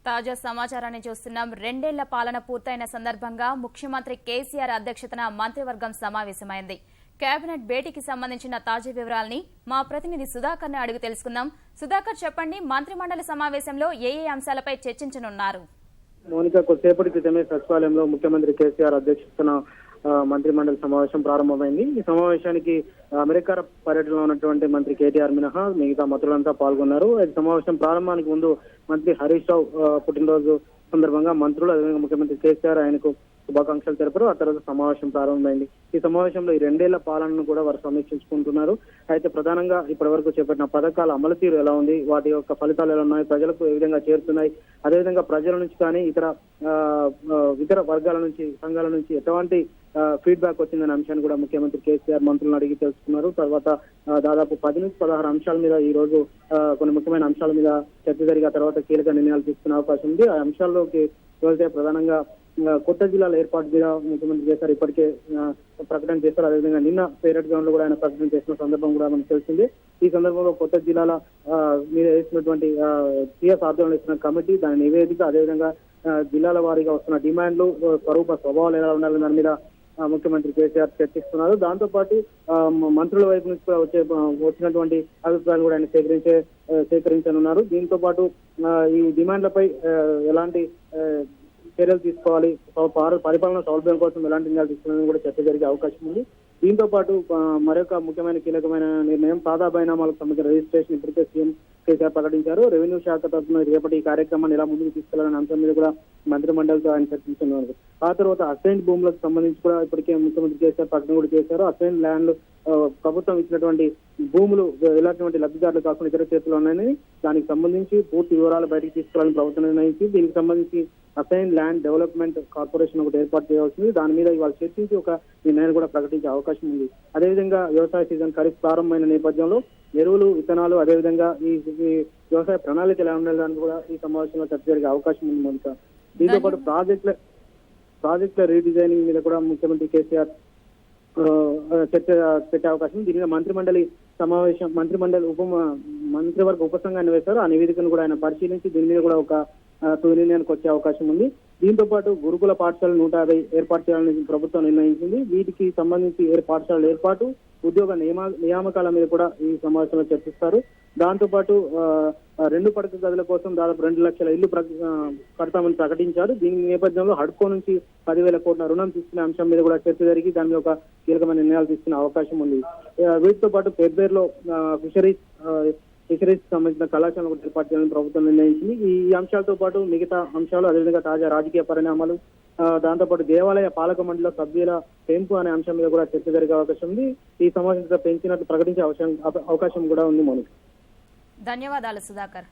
తాజా సమాచారాన్ని చూస్తున్నాం. 2 ఏళ్ల పాలన పూర్తయిన సందర్భంగా ముఖ్యమంత్రి కేసీఆర్ అధ్యక్షతన మంత్రివర్గం సమావేశమైంది. కేబినెట్ భేటీకి సంబంధించిన తాజా వివరాలని మా ప్రతినిధి సుధాకర్ ని అడిగి తెలుసుకుందాం. సుధాకర్, చెప్పండి, మంత్రిమండలి సమావేశంలో ఏ అంశాలపై చర్చించనున్నారు? మౌనిక, కొద్దిసేపటి క్రితమే సచివాలయంలో ముఖ్యమంత్రి కేసీఆర్ అధ్యక్షతన మంత్రిమండలి సమావేశం ప్రారంభమైంది. ఈ సమావేశానికి అమెరికా పర్యటనలో ఉన్నటువంటి మంత్రి కేటీఆర్ మినహా మిగతా మంత్రులంతా పాల్గొన్నారు. ఈ సమావేశం ప్రారంభానికి ముందు మంత్రి హరీష్ రావు పుట్టినరోజు సందర్భంగా మంత్రులు అదేవిధంగా ముఖ్యమంత్రి కేసీఆర్ ఆయనకు శుభాకాంక్షలు తెలిపారు. ఆ తర్వాత సమావేశం ప్రారంభమైంది. ఈ సమావేశంలో ఈ 2 ఏళ్ల పాలనను కూడా వారు సమీక్షించుకుంటున్నారు. అయితే ప్రధానంగా ఇప్పటి వరకు చేపట్టిన పథకాల అమలు తీరు ఎలా ఉంది, వాటి యొక్క ఫలితాలు ఎలా ఉన్నాయి, ప్రజలకు ఏ విధంగా చేరుతున్నాయి, అదేవిధంగా ప్రజల నుంచి కానీ ఇతర వర్గాల నుంచి, సంఘాల నుంచి ఎటువంటి ఫీడ్బ్యాక్ వచ్చిందనే అంశాన్ని కూడా ముఖ్యమంత్రి కేసీఆర్ మంత్రులను అడిగి తెలుసుకున్నారు. తర్వాత దాదాపు 10 నుంచి 16 అంశాల మీద ఈ రోజు కొన్ని ముఖ్యమైన అంశాల మీద చర్చ జరిగి ఆ తర్వాత కీలక నిర్ణయాలు తీసుకునే అవకాశం ఉంది. ఆ అంశాల్లోకి వెళ్తే ప్రధానంగా కొత్త జిల్లాల ఏర్పాటు మీద ముఖ్యమంత్రి కేసీఆర్ ఇప్పటికే ప్రకటన చేశారు. అదేవిధంగా నిన్న పేరెట్ గ్రౌండ్ లో కూడా ఆయన ప్రకటన చేసిన సందర్భం కూడా మనకు తెలిసింది. ఈ సందర్భంలో కొత్త జిల్లాల మీద వేసినటువంటి సిఎస్ ఆధ్వర్యంలో ఇచ్చిన కమిటీ, దాని నివేదిక, అదేవిధంగా జిల్లాల వారీగా వస్తున్న డిమాండ్లు, స్వరూప స్వభావాలు ఎలా ఉండాలని దాని మీద ముఖ్యమంత్రి కేసీఆర్ చర్చిస్తున్నారు. దాంతో పాటు మంత్రుల వైపు నుంచి కూడా వచ్చినటువంటి అభిప్రాయాలు కూడా ఆయన సేకరించనున్నారు. దీంతో పాటు ఈ డిమాండ్లపై ఎలాంటి చర్యలు తీసుకోవాలి, పరిపాలన సౌలభ్యం కోసం ఎలాంటి నిర్ణయాలు తీసుకోవాలని కూడా చర్చ జరిగే అవకాశం ఉంది. దీంతో పాటు మరొక ముఖ్యమైన కీలకమైన నిర్ణయం సాదా బైనామాలకు సంబంధించిన రిజిస్ట్రేషన్ ఇప్పటికే సీఎం కేసీఆర్ ప్రకటించారు. రెవెన్యూ శాఖ తరఫున రేపటి ఈ కార్యక్రమాన్ని ఎలా ముందుకు తీసుకెళ్లాలనే అంశం మీద కూడా మంత్రిమండలితో ఆయన చర్చించున్నారు. ఆ తర్వాత అసైన్డ్ భూములకు సంబంధించి కూడా ఇప్పటికే ముఖ్యమంత్రి కేసీఆర్ ప్రకటన కూడా చేశారు. అసైన్డ్ ల్యాండ్లు ప్రభుత్వం ఇచ్చినటువంటి భూములు ఎలాంటి లబ్ధిదారులు కాకుండా ఇతర చేతులు ఉన్నాయని, దానికి సంబంధించి పూర్తి వివరాలు బయటకు తీసుకురావాలని ప్రభుత్వం నిర్ణయించి దీనికి సంబంధించి అసైన్ ల్యాండ్ డెవలప్మెంట్ కార్పొరేషన్ ఒకటి ఏర్పాటు చేయాల్సింది. దాని మీద ఇవాళ చర్చించి ఒక నిర్ణయాన్ని కూడా ప్రకటించే అవకాశం ఉంది. అదేవిధంగా వ్యవసాయ సీజన్ ఖరీఫ్ ప్రారంభమైన నేపథ్యంలో ఎరువులు, విత్తనాలు, అదేవిధంగా ఈ వ్యవసాయ ప్రణాళిక ఎలా ఉండాలని కూడా ఈ సమావేశంలో చర్చ జరిగే అవకాశం ఉంది మౌనిక. దీంతో పాటు ప్రాజెక్టుల రీడిజైనింగ్ మీద కూడా ముఖ్యమంత్రి కేసీఆర్ చర్చ పెట్టే అవకాశం. దీని మీద మంత్రిమండలి మంత్రివర్గ ఉపసంఘాన్ని వేశారు. ఆ నివేదికను కూడా ఆయన పరిశీలించి దీని మీద కూడా ఒక నిర్ణయానికి వచ్చే అవకాశం ఉంది. దీంతో పాటు గురుకుల పాఠశాలలు 150 ఏర్పాటు చేయాలని ప్రభుత్వం నిర్ణయించింది. వీటికి సంబంధించి పాఠశాలల ఏర్పాటు, ఉద్యోగ నియామకాల మీద కూడా ఈ సమావేశంలో చర్చిస్తారు. దాంతో పాటు 2 పడక గదుల కోసం దాదాపు 2 లక్షల ఇల్లు కడతామని ప్రకటించారు. దీని నేపథ్యంలో హడ్కో నుంచి 10,000 కోట్ల రుణం తీసుకునే అంశం మీద కూడా చర్చ జరిగి దాని మీద ఒక కీలకమైన నిర్ణయాలు తీసుకునే అవకాశం ఉంది. వీటితో పాటు పెబ్బేర్లో ఫిషరీస్ సంబంధించిన కళాశాలను కూడా ఏర్పాటు చేయాలని ప్రభుత్వం నిర్ణయించింది. ఈ అంశాలతో పాటు మిగతా అంశాలు, అదేవిధంగా తాజా రాజకీయ పరిణామాలు, దాంతోపాటు దేవాలయ పాలక మండలిలో సభ్యుల పెంపు అనే అంశం మీద కూడా చర్చ జరిగే అవకాశం ఉంది. ఈ సమావేశంలో పెంచినట్టు ప్రకటించే అవకాశం కూడా ఉంది మౌనిక. ధన్యవాదాలు సుధాకర్.